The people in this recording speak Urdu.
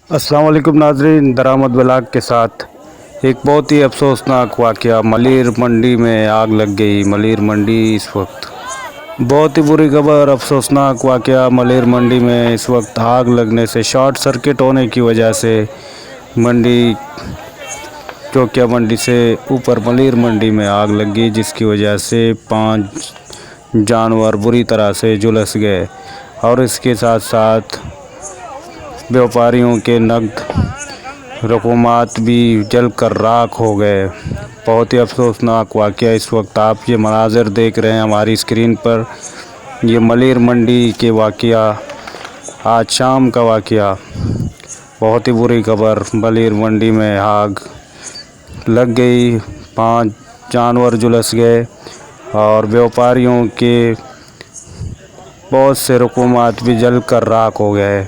السلام علیکم ناظرین، درآمد بلاگ کے ساتھ ایک بہت ہی افسوسناک واقعہ ملیر منڈی میں آگ لگ گئی۔ ملیر منڈی اس وقت بہت ہی بری خبر، افسوسناک واقعہ ملیر منڈی میں اس وقت آگ لگنے سے، شارٹ سرکٹ ہونے کی وجہ سے منڈی چوکیا منڈی سے اوپر ملیر منڈی میں آگ لگ گئی، جس کی وجہ سے 5 جانور بری طرح سے جھلس گئے اور اس کے ساتھ ساتھ بیوپاریوں کے نقد رقومات بھی جل کر راکھ ہو گئے۔ بہت ہی افسوسناک واقعہ، اس وقت آپ یہ مناظر دیکھ رہے ہیں ہماری اسکرین پر، یہ ملیر منڈی کے واقعہ، آج شام کا واقعہ۔ بہت ہی بری خبر، ملیر منڈی میں آگ لگ گئی، 5 جانور جھلس گئے اور بیوپاریوں کے بہت سے رقومات بھی جل کر راکھ ہو گئے۔